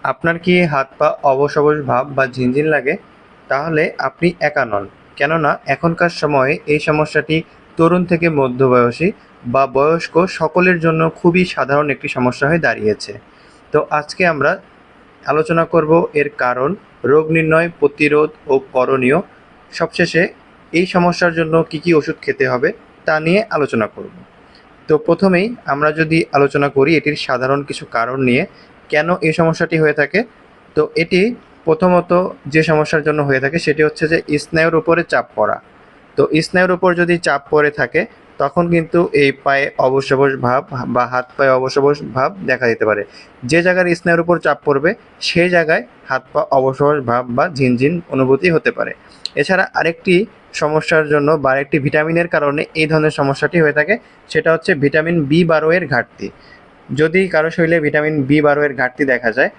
আপনার কি হাত পা অবশ অবশ ভাব বা ঝিনঝিন লাগে? তাহলে আপনি একা নন। কেননা এখনকার সময়ে এই সমস্যাটি তরুণ থেকে মধ্যবয়সী বা বয়স্ক সকলের জন্য খুবই সাধারণ একটি সমস্যা হয়ে দাঁড়িয়েছে। তো আজকে আমরা আলোচনা করব এর কারণ, রোগ নির্ণয়, প্রতিরোধ ও করণীয়। সবশেষে এই সমস্যার জন্য কী কী ওষুধ খেতে হবে তা নিয়ে আলোচনা করব। তো প্রথমেই আমরা যদি আলোচনা করি এটির সাধারণ কিছু কারণ নিয়ে, কেন এই সমস্যাটি হয়ে থাকে। তো এটি প্রথমত যে সমস্যার জন্য হয়ে থাকে সেটি হচ্ছে যে স্নায়ুর উপরে চাপ পড়া। তো স্নায়ুর উপর যদি চাপ পড়ে থাকে তখন কিন্তু এই পায়ে অবশ অবশ ভাব বা হাত পায়ে অবশ অবশ ভাব দেখা দিতে পারে। যে জায়গার স্নায়ুর উপর চাপ পড়বে সেই জায়গায় হাত পা অবশ অবশ ভাব বা ঝিনঝিন অনুভূতি হতে পারে। এছাড়া আরেকটি সমস্যার জন্য বা আরেকটি ভিটামিনের কারণে এই ধরনের সমস্যাটি হয়ে থাকে, সেটা হচ্ছে ভিটামিন বি12 এর ঘাটতি। যদি কারো শরীরে ভিটামিন বি12 এর ঘাটতি দেখা যায়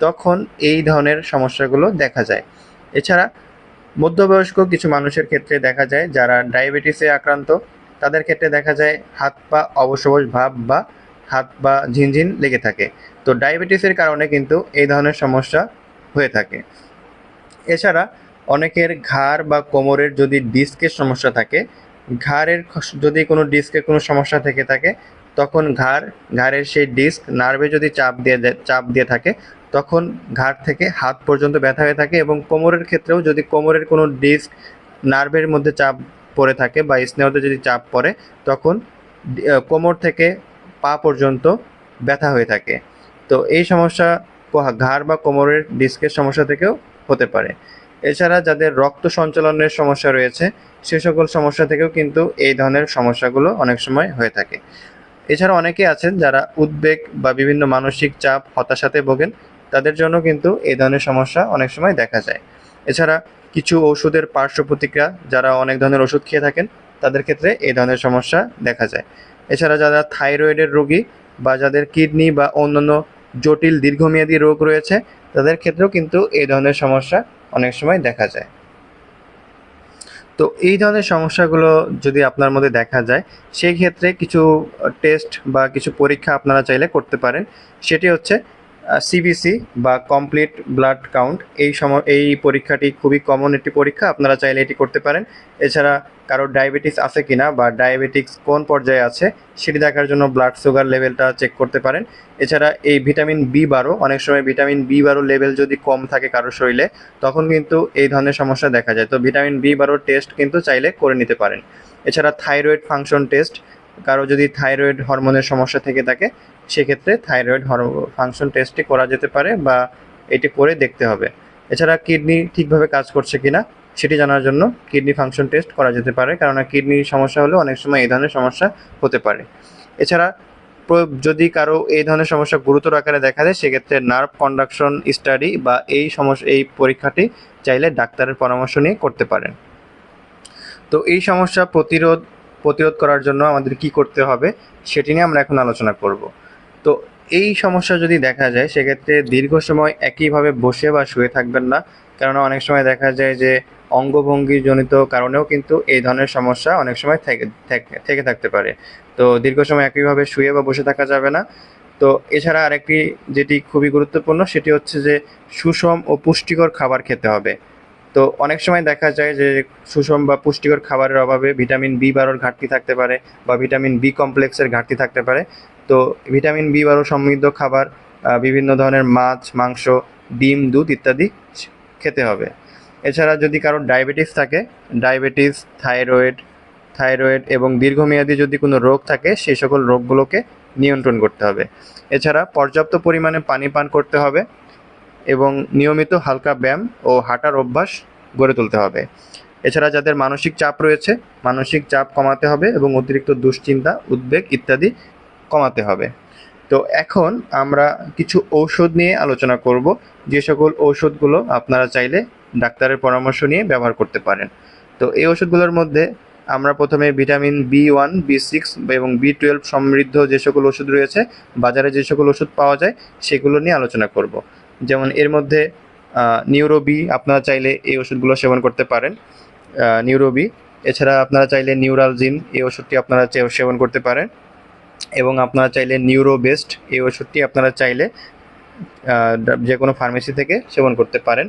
তখন এই ধরনের সমস্যাগুলো দেখা যায়। এছাড়া মধ্যবয়স্ক কিছু মানুষের ক্ষেত্রে দেখা যায় যারা ডায়াবেটিসে আক্রান্ত, তাদের ক্ষেত্রে দেখা যায় হাত পা অবশ অবশ ভাব বা হাত পা ঝিনঝিন লেগে থাকে। তো ডায়াবেটিসের কারণে কিন্তু এই ধরনের সমস্যা হয়ে থাকে। এছাড়া অনেকের ঘাড় বা কোমরের যদি ডিস্কের সমস্যা থাকে, যদি কোনো ডিস্কের কোনো সমস্যা থেকে থাকে তখন ঘাড়ের সেই ডিস্ক নার্ভে যদি চাপ দিয়ে থাকে তখন ঘাড় থেকে হাত পর্যন্ত ব্যথা হয়ে থাকে। এবং কোমরের ক্ষেত্রেও যদি কোমরের কোনো ডিস্ক নার্ভের মধ্যে চাপ পড়ে থাকে বা স্নায়ুতে যদি চাপ পড়ে তখন কোমর থেকে পা পর্যন্ত ব্যথা হয়ে থাকে। তো এই সমস্যা ঘাড় বা কোমরের ডিস্কের সমস্যা থেকেও হতে পারে। এছাড়া যাদের রক্ত সঞ্চালনের সমস্যা রয়েছে সে সকল সমস্যা থেকেও কিন্তু এই ধরনের সমস্যাগুলো অনেক সময় হয়ে থাকে। এছাড়া অনেকে আছেন যারা উদ্বেগ বা বিভিন্ন মানসিক চাপ, হতাশাতে ভোগেন, তাদের জন্য কিন্তু এই ধরনের সমস্যা অনেক সময় দেখা যায়। এছাড়া কিছু ওষুধের পার্শ্ব প্রতিক্রিয়া, যারা অনেক ধরনের ওষুধ খেয়ে থাকেন তাদের ক্ষেত্রে এই ধরনের সমস্যা দেখা যায়। এছাড়া যারা থাইরয়েডের রোগী বা যাদের কিডনি বা অন্যান্য জটিল দীর্ঘমেয়াদী রোগ রয়েছে তাদের ক্ষেত্রেও কিন্তু এই ধরনের সমস্যা অনেক সময় দেখা যায়। তো এই ধরনের সমস্যাগুলো যদি আপনার মধ্যে দেখা যায় সেই ক্ষেত্রে কিছু টেস্ট বা কিছু পরীক্ষা আপনারা চাইলে করতে পারেন। সেটি হচ্ছে সিবিসি বা কমপ্লিট ব্লাড কাউন্ট। এই পরীক্ষাটি খুবই কমন একটি পরীক্ষা, আপনারা চাইলে এটি করতে পারেন। এছাড়া কারোর ডায়াবেটিস আছে কিনা বা ডায়াবেটিক্স কোন পর্যায়ে আছে সেটি দেখার জন্য ব্লাড সুগার লেভেলটা চেক করতে পারেন। এছাড়া এই ভিটামিন বি12, অনেক সময় ভিটামিন বি12 লেভেল যদি কম থাকে কারোর শরীরে তখন কিন্তু এই ধরনের সমস্যা দেখা যায়। তো ভিটামিন বি12 টেস্ট কিন্তু চাইলে করে নিতে পারেন। এছাড়া থাইরয়েড ফাংশন টেস্ট, কারো যদি থাইরয়েড হরমোনের সমস্যা থেকে থাকে সেক্ষেত্রে থাইরয়েড ফাংশন টেস্টটি করা যেতে পারে বা এটি করে দেখতে হবে। এছাড়া কিডনি ঠিকভাবে কাজ করছে কিনা সেটি জানার জন্য কিডনি ফাংশন টেস্ট করা যেতে পারে, কেননা কিডনির সমস্যা হলেও অনেক সময় এই ধরনের সমস্যা হতে পারে। এছাড়া যদি কারো এই ধরনের সমস্যা গুরুতর আকারে দেখা দেয় সেক্ষেত্রে নার্ভ কন্ডাকশন স্টাডি বা এই পরীক্ষাটি চাইলে ডাক্তারের পরামর্শ নিয়ে করতে পারেন। তো এই সমস্যা প্রতিরোধ করার জন্য আমাদের কি করতে হবে সেটি নিয়ে আমরা এখন আলোচনা করব। তো এই সমস্যা যদি দেখা যায় সেক্ষেত্রে দীর্ঘ সময় একইভাবে বসে বা শুয়ে থাকবেন না, কেননা অনেক সময় দেখা যায় যে অঙ্গভঙ্গি জনিত কারণেও কিন্তু এই ধরনের সমস্যা অনেক সময় থেকে থাকতে পারে। তো দীর্ঘ সময় একইভাবে শুয়ে বা বসে থাকা যাবে না। তো এছাড়া আরেকটি যেটি খুবই গুরুত্বপূর্ণ সেটি হচ্ছে যে সুষম ও পুষ্টিকর খাবার খেতে হবে। তো অনেক সময় দেখা যায় যে সুষম বা পুষ্টিকর খাবারের অভাবে ভিটামিন বি12 ঘাটতি থাকতে পারে বা ভিটামিন বি কমপ্লেক্সের ঘাটতি থাকতে পারে। তো ভিটামিন বি12 সমৃদ্ধ খাবার, বিভিন্ন ধরনের মাছ, মাংস, ডিম, দুধ ইত্যাদি খেতে হবে। এছাড়া যদি কারোর ডায়াবেটিস থাকে, ডায়াবেটিস, থাইরয়েড এবং দীর্ঘমেয়াদী যদি কোনো রোগ থাকে সেই সকল রোগগুলোকে নিয়ন্ত্রণ করতে হবে। এছাড়া পর্যাপ্ত পরিমাণে পানি পান করতে হবে এবং নিয়মিত হালকা ব্যায়াম ও হাঁটার অভ্যাস গড়ে তুলতে হবে। এছাড়া যাদের মানসিক চাপ রয়েছে, মানসিক চাপ কমাতে হবে এবং অতিরিক্ত দুশ্চিন্তা, উদ্বেগ ইত্যাদি কমাতে হবে। তো এখন আমরা কিছু ঔষধ নিয়ে আলোচনা করব, যে সকল ঔষধগুলো আপনারা চাইলে ডাক্তারের পরামর্শ নিয়ে ব্যবহার করতে পারেন। তো এই ওষুধগুলোর মধ্যে আমরা প্রথমে ভিটামিন বি1, বি6 এবং বি12 সমৃদ্ধ যে সকল ওষুধ রয়েছে, বাজারে যে সকল ওষুধ পাওয়া যায় সেগুলো নিয়ে আলোচনা করব। যেমন এর মধ্যে নিউরোবি, আপনারা চাইলে এই ওষুধগুলো সেবন করতে পারেন, নিউরোবি। এছাড়া আপনারা চাইলে নিউরালজিন এই ওষুধটি আপনারা সেবন করতে পারেন এবং আপনারা চাইলে নিউরোবেস্ট এই ওষুধটি আপনারা চাইলে যে কোনো ফার্মেসি থেকে সেবন করতে পারেন।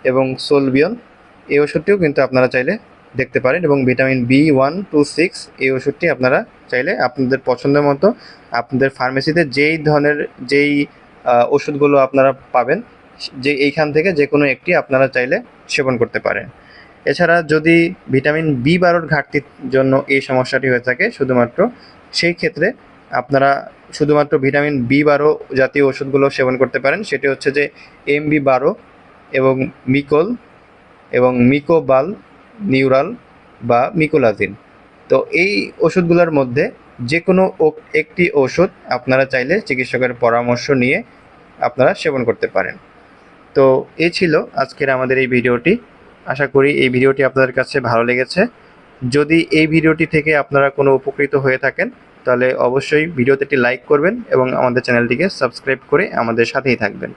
এবং সোলবিয়ন এই ওষুধটিও কিন্তু আপনারা চাইলে দেখতে পারেন। এবং ভিটামিন B126 এই ওষুধটি আপনারা চাইলে আপনাদের পছন্দের মতো আপনাদের ফার্মেসিতে যেই ওষুধগুলো আপনারা পাবেন যে এইখান থেকে যে কোনো একটি আপনারা চাইলে সেবন করতে পারেন। এছাড়া যদি ভিটামিন B12 ঘাটতির জন্য এই সমস্যাটি হয়ে থাকে শুধুমাত্র, সেই ক্ষেত্রে আপনারা শুধুমাত্র ভিটামিন B12 জাতীয় ওষুধগুলো সেবন করতে পারেন। সেটি হচ্ছে যে MB12 এবং মিকোল এবং মিকোবাল নিউরাল বা মিকোলাজিন। তো এই ওষুধগুলোর মধ্যে যে কোনো একটি ওষুধ আপনারা চাইলে চিকিৎসকের পরামর্শ নিয়ে আপনারা সেবন করতে পারেন। তো এই ছিল আজকের আমাদের এই ভিডিওটি। আশা করি এই ভিডিওটি আপনাদের কাছে ভালো লেগেছে। যদি এই ভিডিওটি থেকে আপনারা কোনো উপকৃত হয়ে থাকেন তাহলে অবশ্যই ভিডিওতে একটি লাইক করবেন এবং আমাদের চ্যানেলটিকে সাবস্ক্রাইব করে আমাদের সাথেই থাকবেন।